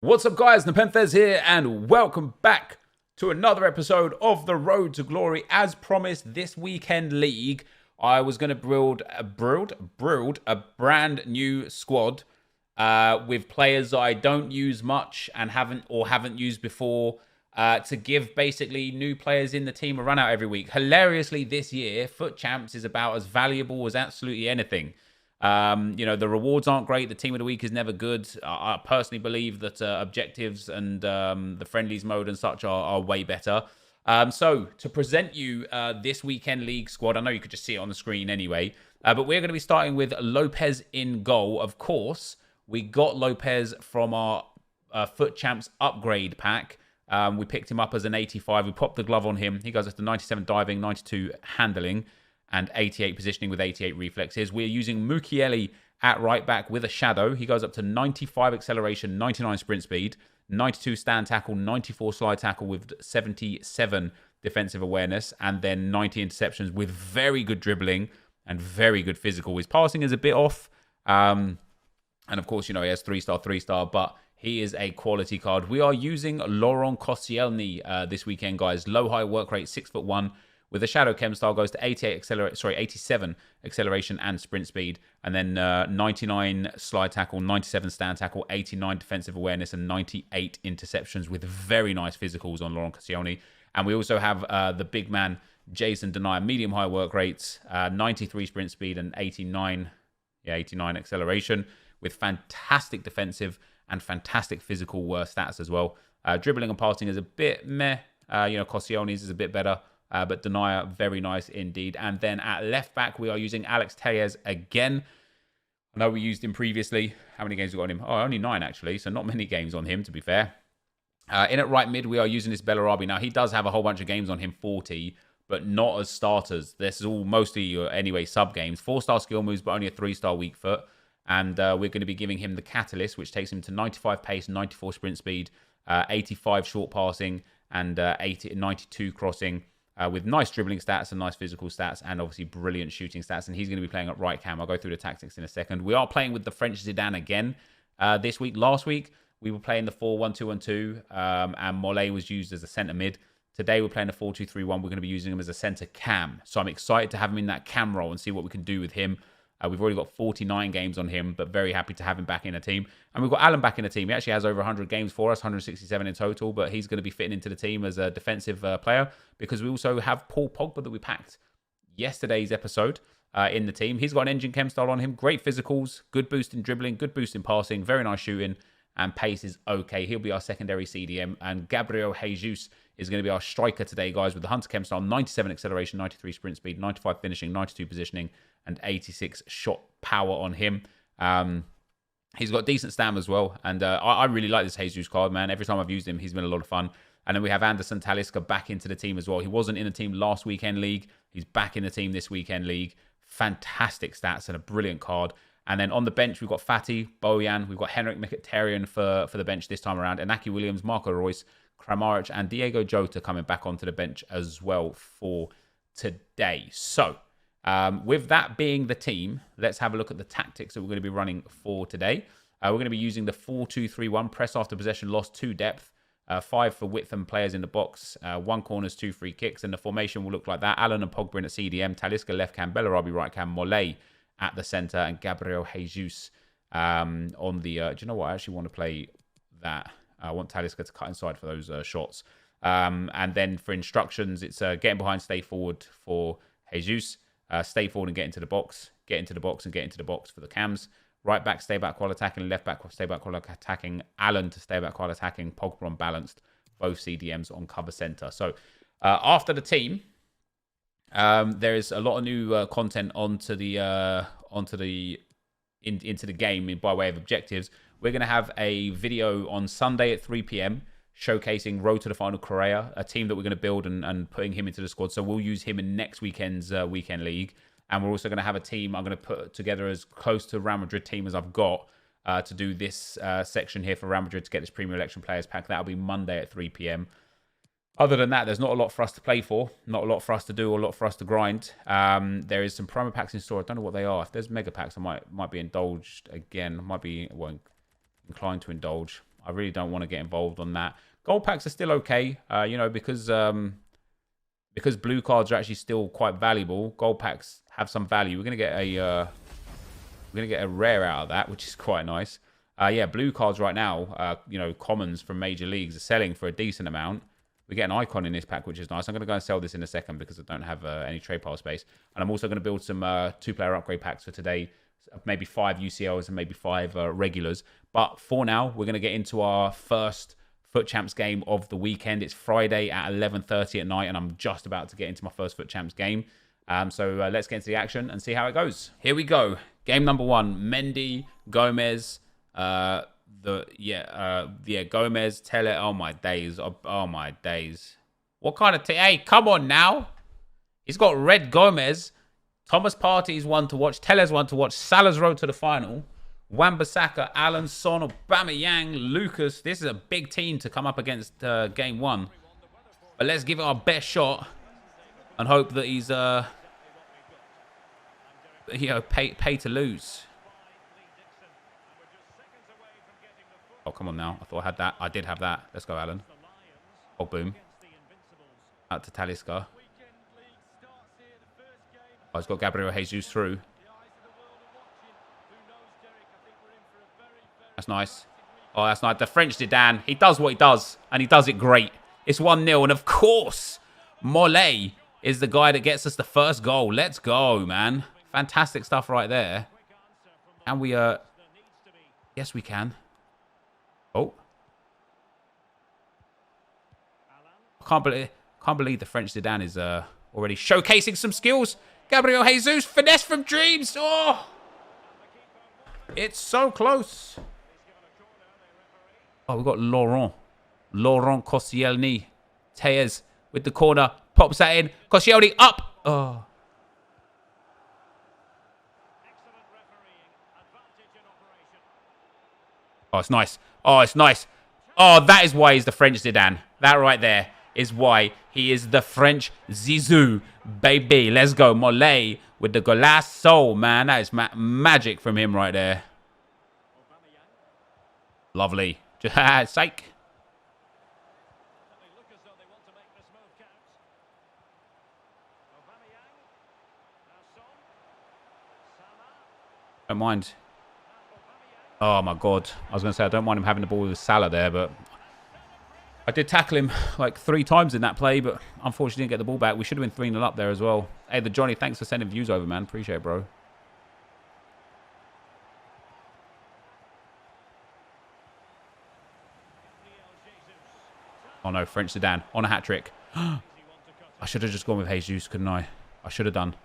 What's up, guys? NepentheZ here, and welcome back to another episode of The Road to Glory. As promised, this weekend league, I was going to build a brand new squad with players that I don't use much and haven't used before to give basically new players in the team a run out every week. Hilariously, this year, FUT Champs is about as valuable as absolutely anything. The rewards aren't great. The team of the week is never good. I personally believe that objectives and the friendlies mode and such are way better. So to present you this weekend league squad, I know you could just see it on the screen anyway, but we're going to be starting with Lopez in goal. Of course, we got Lopez from our FUT Champs upgrade pack. We picked him up as an 85. We popped the glove on him. He goes up to 97 diving, 92 handling, and 88 positioning with 88 reflexes. We're using Mukiele at right back with a shadow. He goes up to 95 acceleration, 99 sprint speed, 92 stand tackle, 94 slide tackle with 77 defensive awareness, and then 90 interceptions with very good dribbling and very good physical. His passing is a bit off. And of course, he has 3-star, but he is a quality card. We are using Laurent Koscielny this weekend, guys. Low-high work rate, 6'1", with the Shadow Chem style goes to 87 acceleration and sprint speed, and then 99 slide tackle, 97 stand tackle, 89 defensive awareness, and 98 interceptions with very nice physicals on Laurent Koscielny. And we also have the big man, Jason Denier, medium high work rates, 93 sprint speed, and 89 acceleration with fantastic defensive and fantastic physical stats as well. Dribbling and passing is a bit meh. Koscielny's is a bit better. But Denier, very nice indeed. And then at left back, we are using Alex Tellez again. I know we used him previously. How many games we got on him? Oh, only 9 actually. So not many games on him, to be fair. In at right mid, we are using this Bellarabi. Now, he does have a whole bunch of games on him, 40, but not as starters. This is all mostly, anyway, sub games. 4-star skill moves, but only a 3-star weak foot. And we're going to be giving him the Catalyst, which takes him to 95 pace, 94 sprint speed, 85 short passing, and 92 crossing. With nice dribbling stats and nice physical stats, and obviously brilliant shooting stats. And he's going to be playing at right cam. I'll go through the tactics in a second. We are playing with the French Zidane again this week. Last week, we were playing the 4-1-2-1-2, and Mollet was used as a centre mid. Today, we're playing the 4-2-3-1. We're going to be using him as a centre cam. So I'm excited to have him in that cam role and see what we can do with him. We've already got 49 games on him, but very happy to have him back in the team. And we've got Alan back in the team. He actually has over 100 games for us, 167 in total, but he's going to be fitting into the team as a defensive player because we also have Paul Pogba that we packed yesterday's episode in the team. He's got an engine chem style on him, great physicals, good boost in dribbling, good boost in passing, very nice shooting, and pace is okay. He'll be our secondary CDM, and Gabriel Jesus is going to be our striker today, guys, with the Hunter Chem style, 97 acceleration, 93 sprint speed, 95 finishing, 92 positioning, and 86 shot power on him. He's got decent stamina as well, and I really like this Jesus card, man. Every time I've used him, he's been a lot of fun. And then we have Anderson Talisca back into the team as well. He wasn't in the team last weekend league. He's back in the team this weekend league. Fantastic stats and a brilliant card. And then on the bench, we've got Fatih, Bojan. We've got Henrik Mkhitaryan for the bench this time around. Inaki Williams, Marco Reus, Kramaric, and Diego Jota coming back onto the bench as well for today. So, with that being the team, let's have a look at the tactics that we're going to be running for today. We're going to be using the 4-2-3-1, press after possession, loss 2 depth, 5 for width and players in the box, 1 corners, 2 free kicks, and the formation will look like that. Alan and Pogba in at CDM, Talisca left cam, Bellarabi right cam, Mollet at the centre, and Gabriel Jesus on the... do you know what? I actually want to play that. I want Talisca to cut inside for those shots. And then for instructions, it's getting behind, stay forward for Jesus, stay forward and get into the box, get into the box and get into the box for the cams. Right back, stay back while attacking. Left back, stay back while attacking. Alan to stay back while attacking. Pogba on balanced. Both CDMs on cover centre. So after the team, there is a lot of new content into the game by way of objectives. We're going to have a video on Sunday at 3 p.m. showcasing Road to the Final Correa, a team that we're going to build and putting him into the squad. So we'll use him in next weekend's weekend league. And we're also going to have a team I'm going to put together as close to Real Madrid team as I've got to do this section here for Real Madrid to get this Premium Election Players Pack. That'll be Monday at 3 p.m. Other than that, there's not a lot for us to play for, not a lot for us to do, or a lot for us to grind. There is some promo packs in store. I don't know what they are. If there's mega packs, I might be indulged again. Might be inclined to indulge. I really don't want to get involved on that. Gold packs are still okay, you know, because blue cards are actually still quite valuable. Gold packs have some value. We're gonna get a rare out of that, which is quite nice. Yeah, blue cards right now, you know, commons from major leagues are selling for a decent amount. We get an icon in this pack, which is nice. I'm going to go and sell this in a second because I don't have any trade pile space. And I'm also going to build some 2-player upgrade packs for today. Maybe 5 UCLs and maybe 5 regulars. But for now, we're going to get into our first FUT Champs game of the weekend. It's Friday at 11:30 at night, and I'm just about to get into my first FUT Champs game. So let's get into the action and see how it goes. Here we go. Game number 1. Mendy, Gomez, Gomez, Tele. Oh my days. Oh my days. What kind of hey, come on now. He's got red Gomez. Thomas Partey's one to watch. Tele's one to watch. Salah's road to the final. Wan-Bissaka, Allen, Son, Aubameyang, Lucas. This is a big team to come up against game 1. But let's give it our best shot and hope that he's pay to lose. Oh, come on now. I thought I had that. I did have that. Let's go, Alan. Oh, boom. Out to Talisca. Oh, he's got Gabriel Jesus through. That's nice. Oh, that's nice. The French Zidane. He does what he does, and he does it great. It's 1-0, and of course, Mollet is the guy that gets us the first goal. Let's go, man. Fantastic stuff right there. And we, yes, we can. Oh. I can't believe the French Zidane is already showcasing some skills. Gabriel Jesus, finesse from dreams. Oh. It's so close. Oh, we've got Laurent Koscielny. Tejes with the corner. Pops that in. Koscielny up. Oh. Oh, it's nice. Oh, it's nice. Oh, that is why he's the French Zidane. That right there is why he is the French Zizou. Baby, let's go. Mollet with the golazo, man. That is magic from him right there. Lovely. Psych. Don't mind. Oh, my God. I was going to say, I don't mind him having the ball with Salah there, but I did tackle him like 3 times in that play, but unfortunately didn't get the ball back. We should have been 3-0 up there as well. Hey, the Johnny, thanks for sending views over, man. Appreciate it, bro. Oh, no. French Zidane on a hat-trick. I should have just gone with Jesus, couldn't I? I should have done.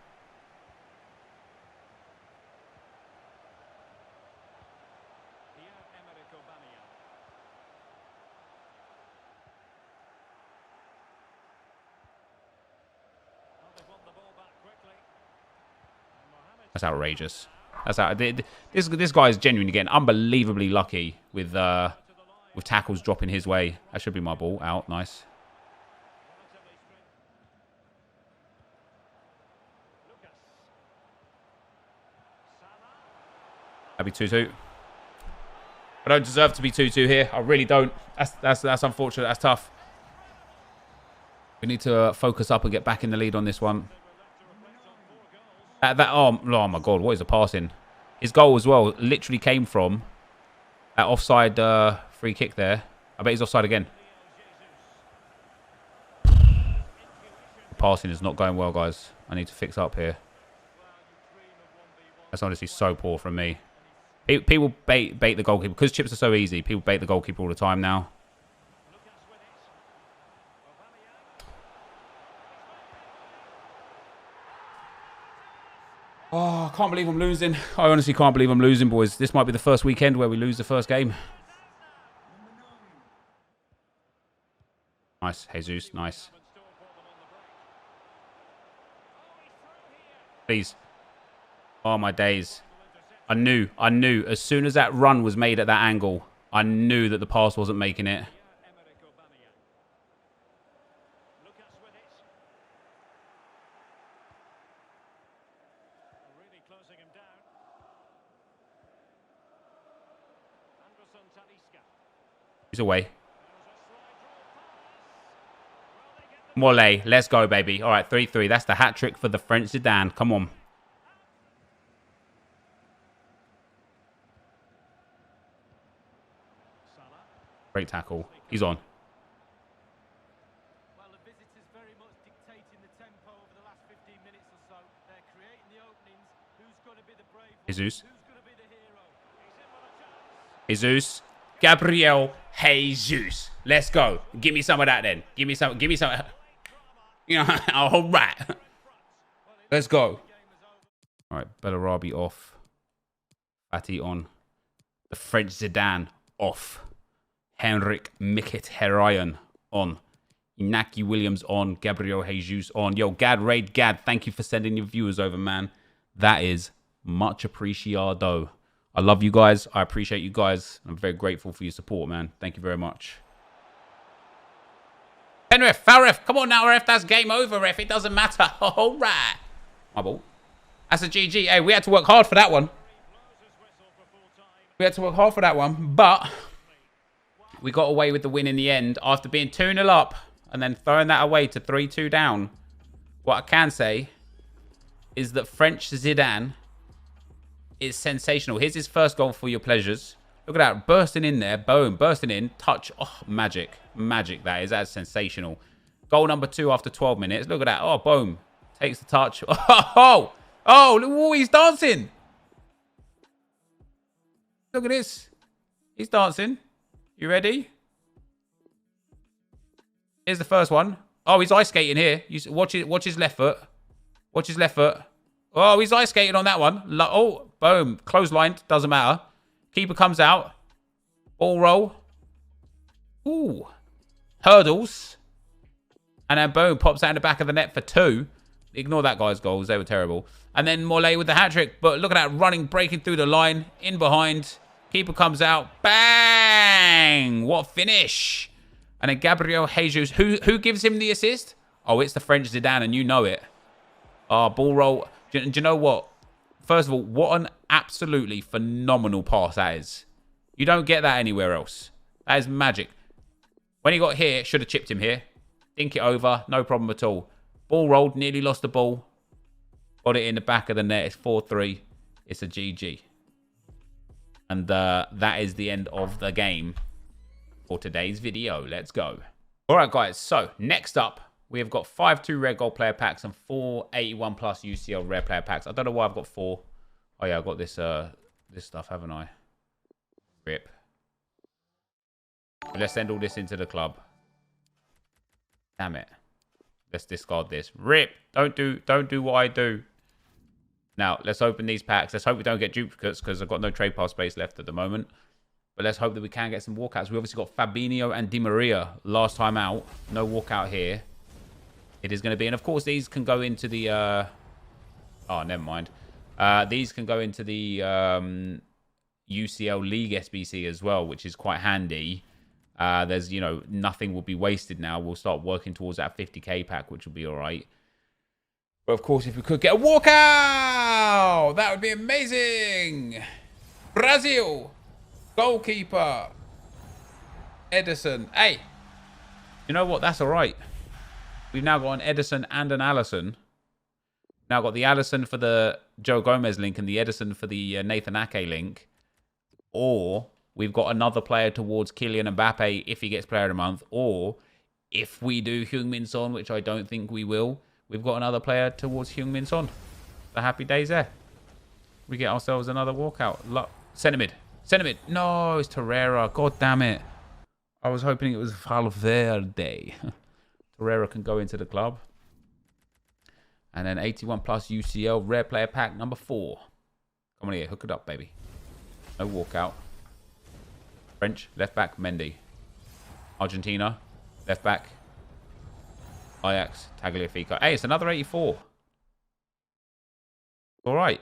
That's outrageous. That's this guy is genuinely getting unbelievably lucky with tackles dropping his way. That should be my ball. Out. Nice. That'd be 2-2. I don't deserve to be 2-2 here. I really don't. That's unfortunate. That's tough. We need to focus up and get back in the lead on this one. Oh my God, what is the passing? His goal as well literally came from that offside free kick there. I bet he's offside again. The passing is not going well, guys. I need to fix up here. That's honestly so poor from me. People bait the goalkeeper. Because chips are so easy, people bait the goalkeeper all the time now. Oh, I can't believe I'm losing. I honestly can't believe I'm losing, boys. This might be the first weekend where we lose the first game. Nice, Jesus. Nice. Please. Oh, my days. I knew. As soon as that run was made at that angle, I knew that the pass wasn't making it. He's away. Mole, let's go, baby. All right, 3-3. That's the hat trick for the French Zidane. Come on. Great tackle. He's on. Well, the visitors very much dictating the tempo over the last 15 minutes or so. They're creating the openings. Who's going to be the brave one? Jesus. Who's going to be the hero? Jesus. Gabriel Jesus. Let's go. Give me some of that then. Give me some. Give me some. You know, all right. Let's go. All right, Bellarabi off. Fatty on. The French Zidane off. Henrik Mkhitaryan on. Inaki Williams on. Gabriel Jesus on. Yo, Gad Raid Gad, thank you for sending your viewers over, man. That is much appreciado. I love you guys. I appreciate you guys. I'm very grateful for your support, man. Thank you very much. Penrith, foul ref. Come on now, ref. That's game over, ref. It doesn't matter. All right. My ball. That's a GG. Hey, we had to work hard for that one. We had to work hard for that one. But we got away with the win in the end after being 2-0 up and then throwing that away to 3-2 down. What I can say is that French Zidane is sensational. Here's his first goal for your pleasures. Look at that. Bursting in there. Boom. Bursting in. Touch. Oh, magic. Magic, that is. That's sensational. Goal number 2 after 12 minutes. Look at that. Oh, boom. Takes the touch. Oh, oh, look. Oh, he's dancing. Look at this. He's dancing. You ready? Here's the first one. Oh, he's ice skating here. You watch it. Watch his left foot. Watch his left foot. Oh, he's ice skating on that one. Oh, boom. Clotheslined. Doesn't matter. Keeper comes out. Ball roll. Ooh. Hurdles. And then boom. Pops out in the back of the net for 2. Ignore that guy's goals. They were terrible. And then Mole with the hat-trick. But look at that running, breaking through the line. In behind. Keeper comes out. Bang! What finish. And then Gabriel Jesus. Who gives him the assist? Oh, it's the French Zidane, and you know it. Oh, ball roll. Do you know what? First of all, what an absolutely phenomenal pass that is. You don't get that anywhere else. That is magic. When he got here, should have chipped him here. Dink it over. No problem at all. Ball rolled. Nearly lost the ball. Got it in the back of the net. It's 4-3. It's a GG. And that is the end of the game for today's video. Let's go. All right, guys. So, next up, we have got 5 2 rare gold player packs and 4 81 plus UCL rare player packs. I don't know why I've got 4. Oh, yeah, I've got this this stuff, haven't I? Rip. Let's send all this into the club. Damn it. Let's discard this. Rip. Don't do what I do. Now, let's open these packs. Let's hope we don't get duplicates because I've got no trade pass space left at the moment. But let's hope that we can get some walkouts. We obviously got Fabinho and Di Maria last time out. No walkout here. It is going to be. And, of course, these can go into the... Oh, never mind. These can go into the UCL League SBC as well, which is quite handy. There's, you know, nothing will be wasted now. We'll start working towards that 50k pack, which will be all right. But, of course, if we could get a walkout, that would be amazing. Brazil. Goalkeeper. Edison. Hey. You know what? That's all right. We've now got an Edison and an Allison. Now got the Allison for the Joe Gomez link and the Edison for the Nathan Ake link. Or we've got another player towards Kylian Mbappe if he gets player of the month. Or if we do Heung-min Son, which I don't think we will, we've got another player towards Heung-min Son. The happy days there. We get ourselves another walkout. Look, centre mid. Centre mid. No, it's Torreira. God damn it. I was hoping it was Valverde. Torreira can go into the club. And then 81 plus UCL rare player pack number 4. Come on here. Hook it up, baby. No walkout. French. Left back. Mendy. Argentina. Left back. Ajax. Tagliafico. Hey, it's another 84. All right.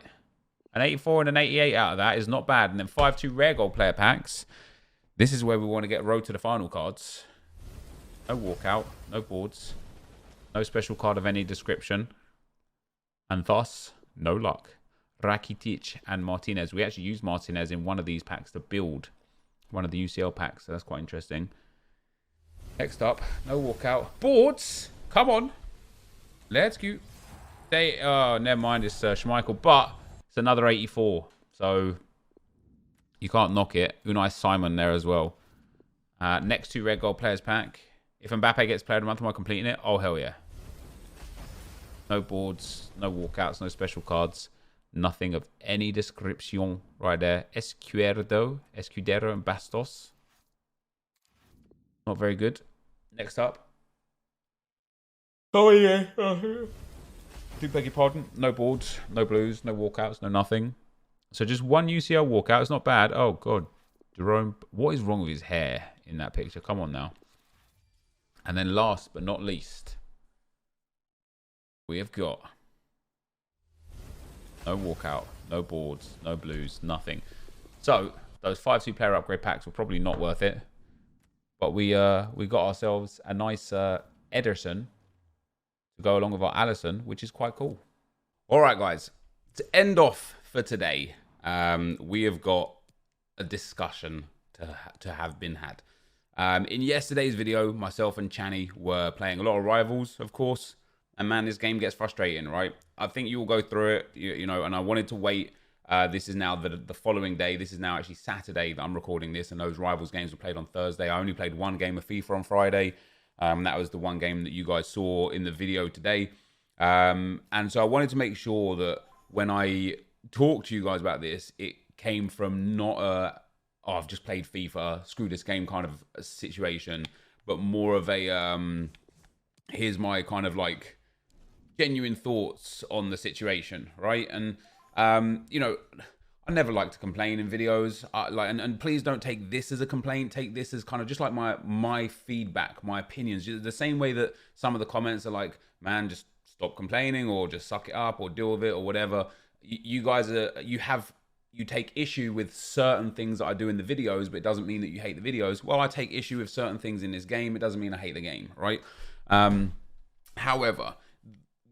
An 84 and an 88 out of that is not bad. And then 5-2 rare gold player packs. This is where we want to get road to the final cards. No walkout. No boards. No special card of any description. And thus, no luck. Rakitic and Martinez. We actually used Martinez in one of these packs to build one of the UCL packs. So that's quite interesting. Next up, no walkout. Boards. Come on. Let's go. Oh, never mind. It's Schmeichel, but it's another 84. So you can't knock it. Unai Simon there as well. Next 2 red gold players pack. If Mbappe gets player of the month, am I completing it? Oh, hell yeah. No boards, no walkouts, no special cards. Nothing of any description right there. Escudero and Bastos. Not very good. Next up. Oh, yeah. Do beg your pardon. No boards, no blues, no walkouts, no nothing. So just 1 UCL walkout. It's not bad. Oh, God. Jerome. What is wrong with his hair in that picture? Come on now. And then last but not least, we have got no walkout, no boards, no blues, nothing. So those 5-2 player upgrade packs were probably not worth it. But we got ourselves a nice Ederson to go along with our Alisson, which is quite cool. All right, guys. To end off for today, we have got a discussion to have been had. In yesterday's video, myself and Channy were playing a lot of rivals, of course. And man, this game gets frustrating, right? I think you will go through it, you know, and I wanted to wait. This is now the following day. This is now actually Saturday that I'm recording this, and those rivals games were played on Thursday. I only played 1 game of FIFA on Friday. That was the 1 game that you guys saw in the video today. And so I wanted to make sure that when I talk to you guys about this, it came from not a, oh, I've just played FIFA, screw this game kind of a situation, but more of a, here's my kind of like genuine thoughts on the situation, right? And, you know, I never like to complain in videos, and please don't take this as a complaint. Take this as kind of just like my feedback, my opinions. The same way that some of the comments are like, man, just stop complaining, or just suck it up, or deal with it, or whatever. You guys you take issue with certain things that I do in the videos, but it doesn't mean that you hate the videos. Well, I take issue with certain things in this game. It doesn't mean I hate the game, right? However,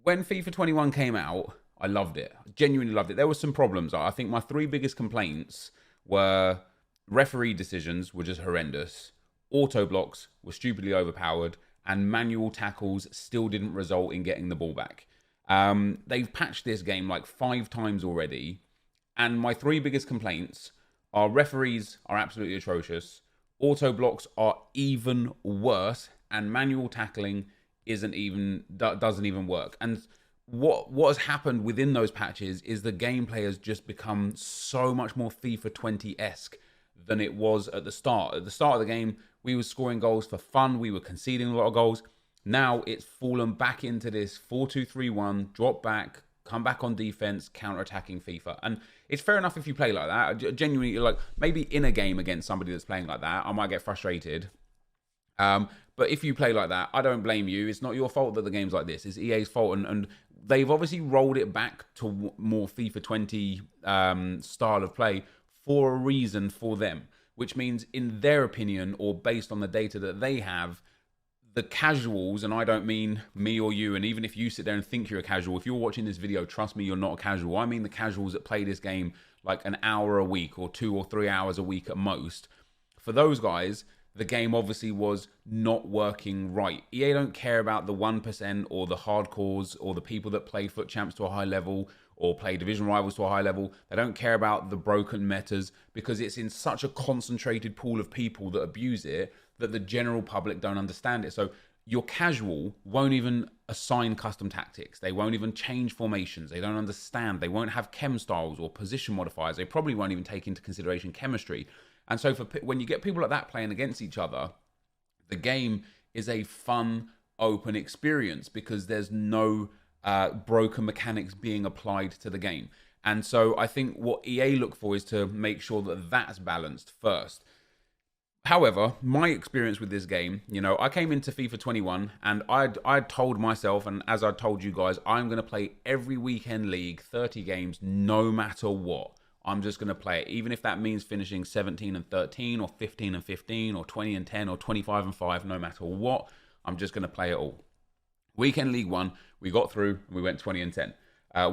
when FIFA 21 came out, I loved it. Genuinely loved it. There were some problems. I think my 3 biggest complaints were referee decisions were just horrendous, auto blocks were stupidly overpowered, and manual tackles still didn't result in getting the ball back. They've patched this game like 5 times already, and my 3 biggest complaints are referees are absolutely atrocious, auto blocks are even worse, and manual tackling doesn't even work. And what has happened within those patches is the gameplay has just become so much more FIFA 20-esque than it was at the start. At the start of the game, we were scoring goals for fun. We were conceding a lot of goals. Now it's fallen back into this 4-2-3-1, drop back, come back on defense, counter-attacking FIFA. And it's fair enough if you play like that. Genuinely, like maybe in a game against somebody that's playing like that, I might get frustrated. But if you play like that, I don't blame you. It's not your fault that the game's like this. It's EA's fault. And they've obviously rolled it back to more FIFA 20 style of play for a reason for them. Which means, in their opinion, or based on the data that they have, the casuals, and I don't mean me or you, and even if you sit there and think you're a casual, if you're watching this video, trust me, you're not a casual. I mean the casuals that play this game like an hour a week or 2 or 3 hours a week at most. For those guys, the game obviously was not working right. EA don't care about the 1% or the hardcores or the people that play FUT Champs to a high level or play Division Rivals to a high level. They don't care about the broken metas because it's in such a concentrated pool of people that abuse it that the general public don't understand it. So your casual won't even assign custom tactics. They won't even change formations. They don't understand. They won't have chem styles or position modifiers. They probably won't even take into consideration chemistry. And so when you get people like that playing against each other, the game is a fun, open experience because there's no broken mechanics being applied to the game. And so I think what EA look for is to make sure that that's balanced first. However, my experience with this game, you know, I came into FIFA 21 and I'd told myself, and as I told you guys, I'm going to play every weekend league, 30 games, no matter what. I'm just going to play it, even if that means finishing 17-13 or 15-15 or 20-10 or 25-5, no matter what, I'm just going to play it all. Weekend League 1, we got through and we went 20-10.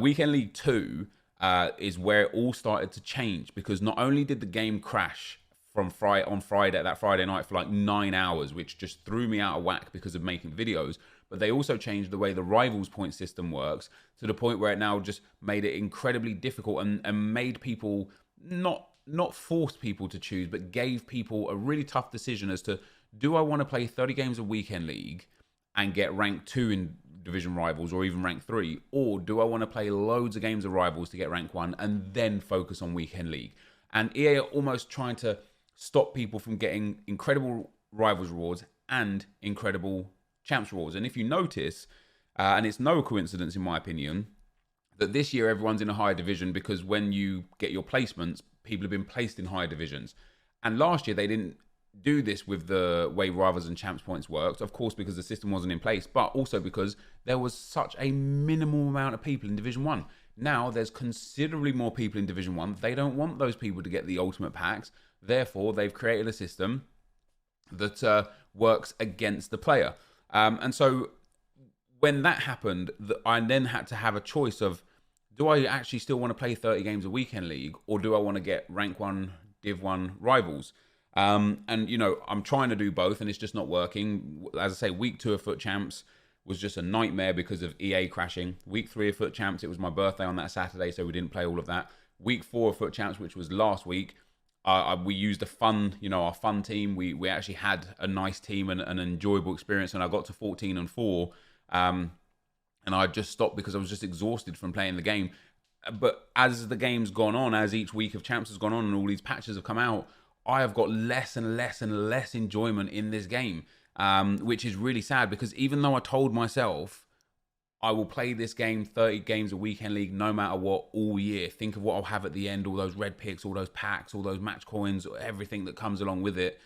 Weekend League 2 is where it all started to change because not only did the game crash from that Friday night for like 9 hours, which just threw me out of whack because of making videos. But they also changed the way the rivals point system works to the point where it now just made it incredibly difficult and made people not forced people to choose, but gave people a really tough decision as to, do I want to play 30 games of Weekend League and get rank 2 in division rivals or even rank 3, or do I want to play loads of games of rivals to get rank 1 and then focus on Weekend League? And EA are almost trying to stop people from getting incredible rivals rewards and incredible champs rewards. And if you notice, and it's no coincidence in my opinion, that this year everyone's in a higher division, because when you get your placements, people have been placed in higher divisions. And last year they didn't do this with the way rivals and champs points worked, of course, because the system wasn't in place, but also because there was such a minimal amount of people in Division 1. Now there's considerably more people in Division 1. They don't want those people to get the ultimate packs. Therefore, they've created a system that works against the player. And so when that happened, I then had to have a choice of, do I actually still want to play 30 games a Weekend League, or do I want to get rank 1, Div 1 rivals? And, you know, I'm trying to do both and it's just not working. As I say, week 2 of FUT Champs was just a nightmare because of EA crashing. Week 3 of FUT Champs, it was my birthday on that Saturday, so we didn't play all of that. Week 4 of FUT Champs, which was last week, we used our fun team. We actually had a nice team and an enjoyable experience, and I got to 14-4. And I just stopped because I was just exhausted from playing the game. But as the game's gone on, as each week of Champs has gone on and all these patches have come out, I have got less and less and less enjoyment in this game, which is really sad, because even though I told myself I will play this game 30 games a Weekend League no matter what all year, think of what I'll have at the end, all those red picks, all those packs, all those match coins, everything that comes along with it.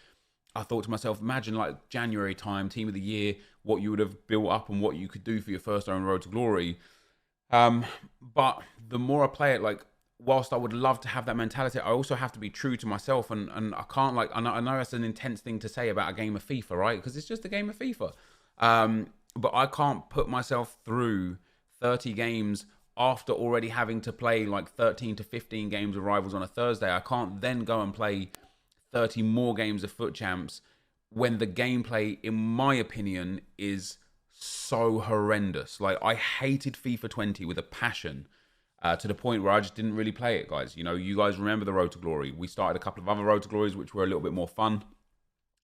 I thought to myself, imagine like January time, Team of the Year, what you would have built up and what you could do for your first own Road to Glory. But the more I play it, like, whilst I would love to have that mentality, I also have to be true to myself, and I can't, like, I know that's an intense thing to say about a game of FIFA, right? Because it's just a game of FIFA. But I can't put myself through 30 games after already having to play like 13 to 15 games of Rivals on a Thursday. I can't then go and play 30 more games of FUT Champs when the gameplay, in my opinion, is so horrendous. Like, I hated FIFA 20 with a passion, to the point where I just didn't really play it, guys. You know, you guys remember the Road to Glory. We started a couple of other Road to Glories which were a little bit more fun,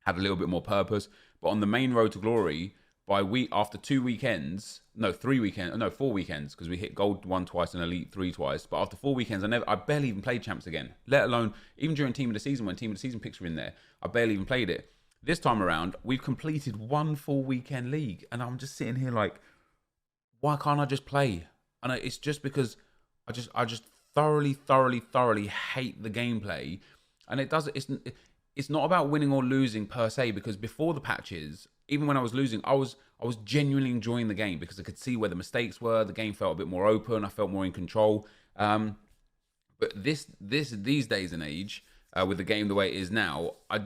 had a little bit more purpose. But on the main Road to Glory, after 4 weekends, because we hit Gold 1 twice and Elite 3 twice. But after 4 weekends, I barely even played Champs again, let alone even during Team of the Season, when Team of the Season picks were in there. I barely even played it. This time around, we've completed 1 full weekend league, and I'm just sitting here like, why can't I just play? And it's just because I just thoroughly hate the gameplay. And it's not about winning or losing per se, because before the patches, even when I was losing, I was genuinely enjoying the game because I could see where the mistakes were. The game felt a bit more open. I felt more in control. But these days and age, with the game the way it is now, I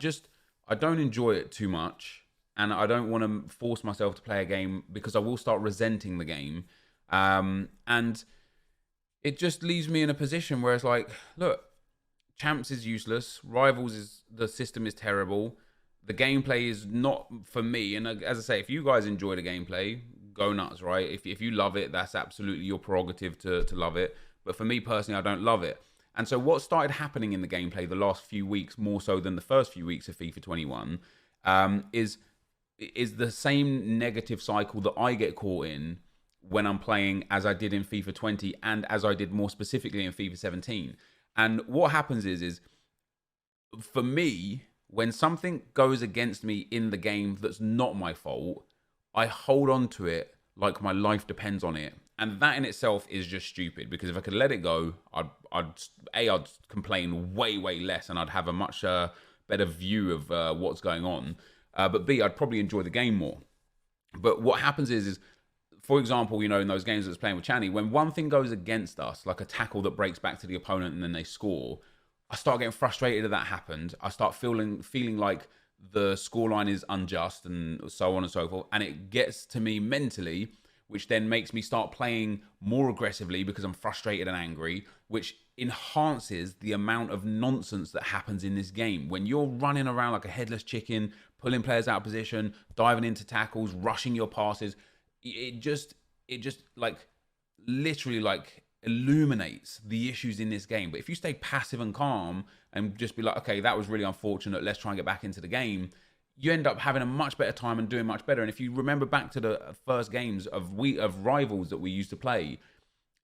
don't enjoy it too much, and I don't want to force myself to play a game because I will start resenting the game. And it just leaves me in a position where it's like, look, Champs is useless. Rivals the system is terrible. The gameplay is not for me. And as I say, if you guys enjoy the gameplay, go nuts, right? If you love it, that's absolutely your prerogative to love it. But for me personally, I don't love it. And so what started happening in the gameplay the last few weeks, more so than the first few weeks of FIFA 21, is the same negative cycle that I get caught in when I'm playing, as I did in FIFA 20 and as I did more specifically in FIFA 17. And what happens is for me, when something goes against me in the game that's not my fault, I hold on to it like my life depends on it. And that in itself is just stupid, because if I could let it go, I'd complain way less, and I'd have a much better view of what's going on. But B, I'd probably enjoy the game more. But what happens is for example, you know, in those games that I was playing with Channy, when one thing goes against us, like a tackle that breaks back to the opponent and then they score, I start getting frustrated that happened. I start feeling like the scoreline is unjust and so on and so forth. And it gets to me mentally which then makes me start playing more aggressively because I'm frustrated and angry, which enhances the amount of nonsense that happens in this game. When you're running around like a headless chicken, pulling players out of position, diving into tackles, rushing your passes, it just like literally like illuminates the issues in this game. But if you stay passive and calm and just be like, okay, that was really unfortunate, let's try and get back into the game, you end up having a much better time and doing much better. And if you remember back to the first games of rivals that we used to play,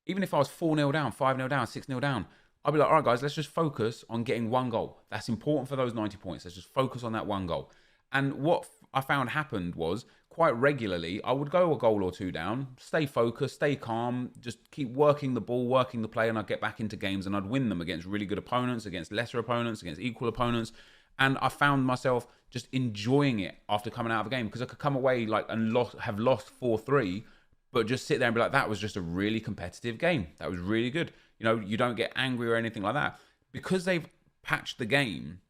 even if I was 4-0 down, 5-0 down, 6-0 down, I'd be like, all right, guys, let's just focus on getting one goal. That's important for those 90 points. Let's just focus on that one goal. And what I found happened was quite regularly, I would go a goal or two down, stay focused, stay calm, just keep working the ball, working the play, and I'd get back into games and I'd win them against really good opponents, against lesser opponents, against equal opponents. And I found myself just enjoying it after coming out of a game, because I could come away like and have lost 4-3, but just sit there and be like, that was just a really competitive game. That was really good. You know, you don't get angry or anything like that. Because they've patched the game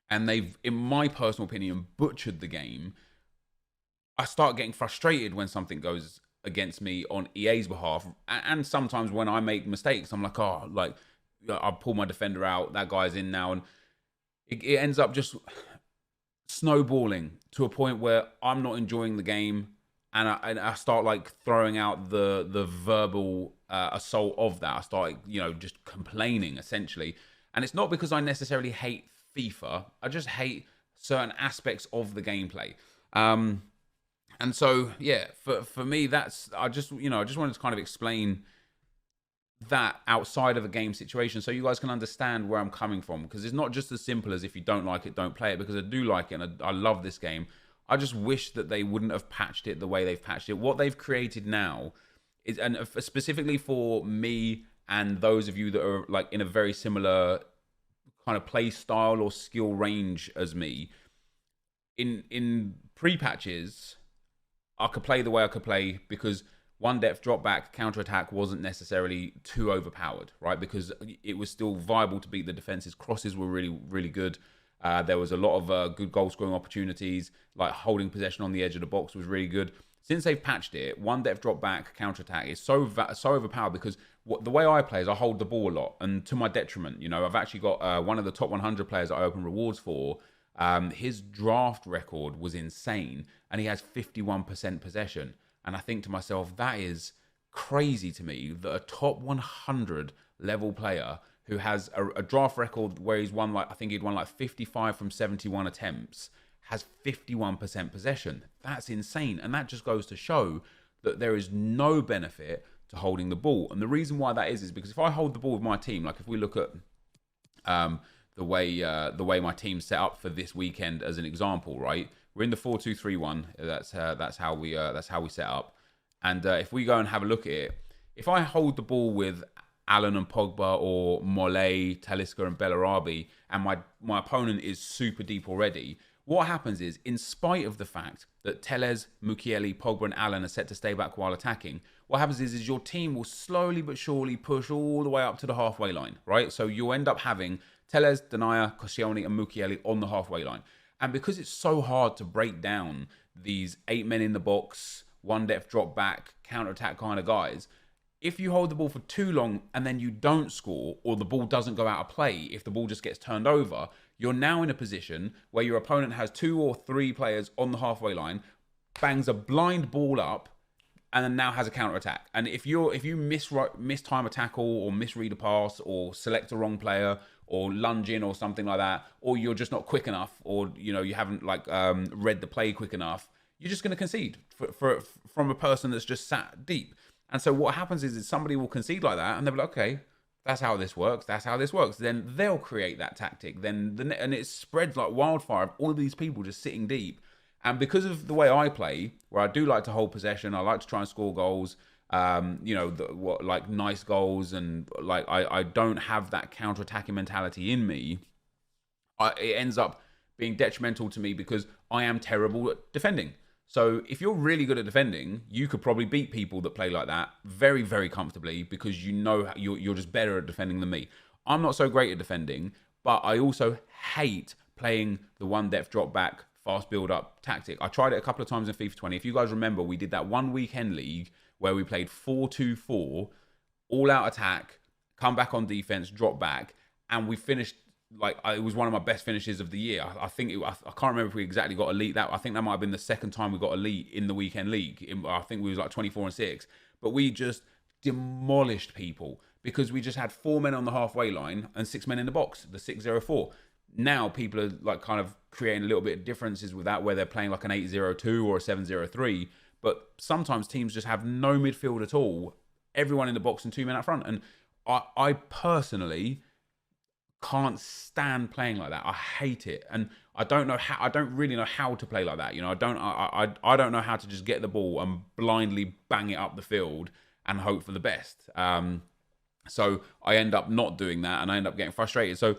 and they've, in my personal opinion, butchered the game, I start getting frustrated when something goes against me on EA's behalf. And sometimes when I make mistakes, I'm like, oh, like, I'll pull my defender out, that guy's in now. And it ends up just snowballing to a point where I'm not enjoying the game. And I start like throwing out the verbal assault of that. I start, you know, just complaining essentially. And it's not because I necessarily hate FIFA. I just hate certain aspects of the gameplay. And so, yeah, for me, that's, I just wanted to kind of explain that outside of a game situation so you guys can understand where I'm coming from. Because it's not just as simple as if you don't like it, don't play it, because I do like it and I love this game. I just wish that they wouldn't have patched it the way they've patched it. What they've created now is, and specifically for me and those of you that are like in a very similar kind of play style or skill range as me, in pre-patches, I could play the way I could play because one depth drop back counter-attack wasn't necessarily too overpowered, right? Because it was still viable to beat the defenses. Crosses were really, really good. There was a lot of good goal scoring opportunities, like holding possession on the edge of the box was really good. Since they've patched it, one depth drop back counter-attack is so overpowered because the way I play is I hold the ball a lot, and to my detriment. You know, I've actually got one of the top 100 players that I open rewards for. His draft record was insane, and he has 51% possession. And I think to myself, that is crazy to me that a top 100 level player who has a draft record where he's won, like, I think he'd won like 55 from 71 attempts, has 51% possession. That's insane. And that just goes to show that there is no benefit to holding the ball. And the reason why that is because if I hold the ball with my team, like if we look at the way my team's set up for this weekend as an example, right? We're in the 4-2-3-1. That's how we set up. And if we go and have a look at it, if I hold the ball with Allen and Pogba or Mollet, Talisca and Bellarabi, and my opponent is super deep already, what happens is, in spite of the fact that Tellez, Mukiele, Pogba and Allen are set to stay back while attacking, what happens is your team will slowly but surely push all the way up to the halfway line, right? So you'll end up having Tellez, Denayer, Koscielny and Mukiele on the halfway line. And because it's so hard to break down these 8 men in the box, one depth drop back, counter-attack kind of guys, if you hold the ball for too long and then you don't score, or the ball doesn't go out of play, if the ball just gets turned over, you're now in a position where your opponent has 2 or 3 players on the halfway line, bangs a blind ball up, and then now has a counter-attack. And if you mistime a tackle or misread a pass or select a wrong player or lunge in or something like that, or you're just not quick enough, or you haven't like read the play quick enough, you're just going to concede from a person that's just sat deep. And so what happens is somebody will concede like that, and they'll be like, okay, that's how this works. That's how this works. Then they'll create that tactic. And it spreads like wildfire of all of these people just sitting deep. And because of the way I play, where I do like to hold possession, I like to try and score goals, like nice goals, and like I don't have that counter-attacking mentality in me, it ends up being detrimental to me because I am terrible at defending. So if you're really good at defending, you could probably beat people that play like that very, very comfortably because you're just better at defending than me. I'm not so great at defending, but I also hate playing the one depth drop back fast build-up tactic. I tried it a couple of times in FIFA 20. If you guys remember, we did that one weekend league where we played 4-2-4, all-out attack, come back on defense, drop back, and we finished like it was one of my best finishes of the year. I think I can't remember if we exactly got elite. I think that might have been the second time we got elite in the weekend league. I think we was like 24-6, but we just demolished people because we just had 4 men on the halfway line and 6 men in the box, the 6-0-4. Now people are like kind of creating a little bit of differences with that, where they're playing like an 8-0-2 or a 7-0-3. But sometimes teams just have no midfield at all, everyone in the box and 2 men up front. And I personally can't stand playing like that. I hate it, and I don't really know how to play like that. You know, I don't know how to just get the ball and blindly bang it up the field and hope for the best. So I end up not doing that, and I end up getting frustrated. So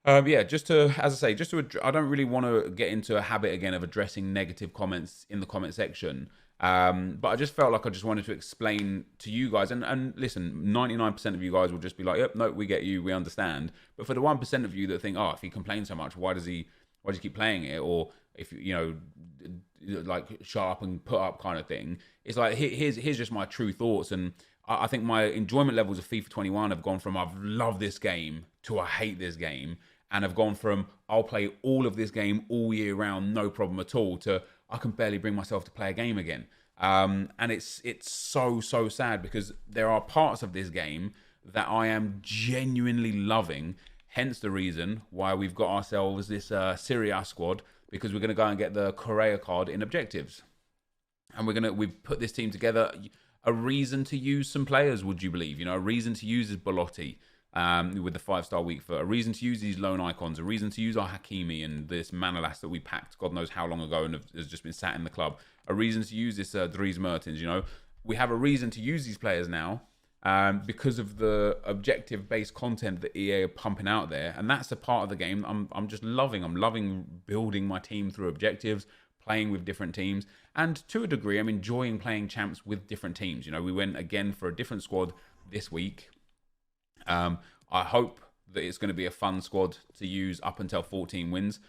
yeah, I don't really want to get into a habit again of addressing negative comments in the comment section. But I just felt like I just wanted to explain to you guys, and listen, 99% of you guys will just be like, yep, no, we get you, we understand. But for the 1% of you that think, oh, if he complains so much, why does he keep playing it? Or if, you know, like shut up and put up kind of thing. It's like, here's just my true thoughts. And I think my enjoyment levels of FIFA 21 have gone from I've loved this game to I hate this game. And have gone from I'll play all of this game all year round, no problem at all, to I can barely bring myself to play a game again. And it's so sad, because there are parts of this game that I am genuinely loving. Hence the reason why we've got ourselves this Serie A squad, because we're going to go and get the Correa card in objectives. And we've put this team together. A reason to use some players, would you believe? You know, a reason to use is Belotti. With the 5-star weak foot, a reason to use these lone icons, a reason to use our Hakimi and this Manolas that we packed God knows how long ago and has just been sat in the club, a reason to use this Dries Mertens. You know, we have a reason to use these players now because of the objective-based content that EA are pumping out there, and that's a part of the game I'm just loving. I'm loving building my team through objectives, playing with different teams, and to a degree, I'm enjoying playing champs with different teams. You know, we went again for a different squad this week. I hope that it's going to be a fun squad to use up until 14 wins.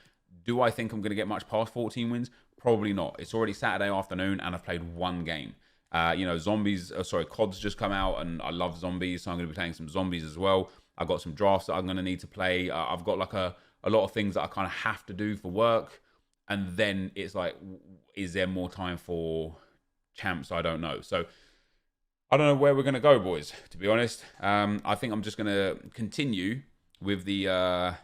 Do I think I'm going to get much past 14 wins? Probably not. It's already Saturday afternoon and I've played one game. You know, COD's just come out and I love zombies, so I'm going to be playing some zombies as well. I've got some drafts that I'm going to need to play. I've got like a lot of things that I kind of have to do for work. And then it's like, is there more time for champs? I don't know. So I don't know where we're going to go, boys, to be honest. I think I'm just going to continue with the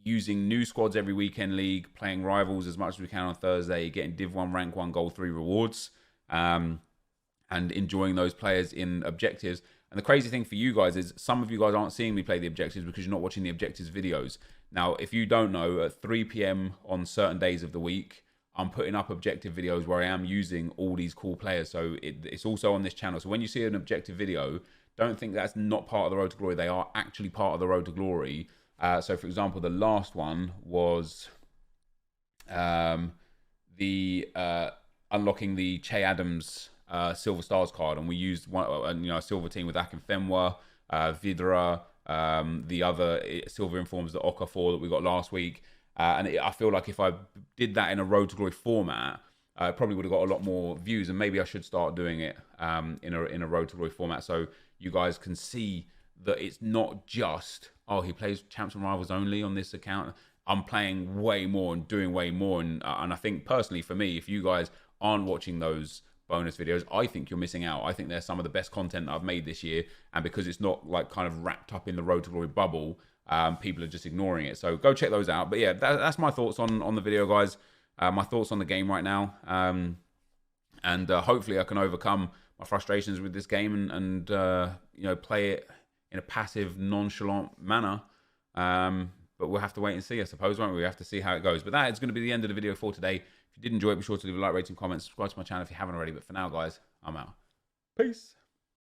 using new squads every weekend league, playing rivals as much as we can on Thursday, getting Div 1, Rank 1, Gold 3 rewards, and enjoying those players in objectives. And the crazy thing for you guys is some of you guys aren't seeing me play the objectives because you're not watching the objectives videos. Now, if you don't know, at 3 p.m. on certain days of the week, I'm putting up objective videos where I am using all these cool players. So it's also on this channel. So when you see an objective video, don't think that's not part of the Road to Glory. They are actually part of the Road to Glory. So for example, the last one was unlocking the Che Adams Silver Stars card. And we used a silver team with Akinfenwa, Vidra, the other silver informs the Okafor that we got last week. I feel like if I did that in a Road to Glory format, I probably would have got a lot more views. And maybe I should start doing it in a Road to Glory format, so you guys can see that it's not just, oh, he plays Champs and Rivals only on this account. I'm playing way more and doing way more. And I think personally for me, if you guys aren't watching those bonus videos, I think you're missing out. I think they're some of the best content that I've made this year. And because it's not like kind of wrapped up in the Road to Glory bubble, people are just ignoring it. So go check those out. But yeah, that's my thoughts on the video, guys. My thoughts on the game right now. And hopefully I can overcome my frustrations with this game and play it in a passive, nonchalant manner. But we'll have to wait and see, I suppose, won't we? We have to see how it goes. But that is going to be the end of the video for today. If you did enjoy it, be sure to leave a like, rating, comment, subscribe to my channel if you haven't already. But for now, guys, I'm out. Peace.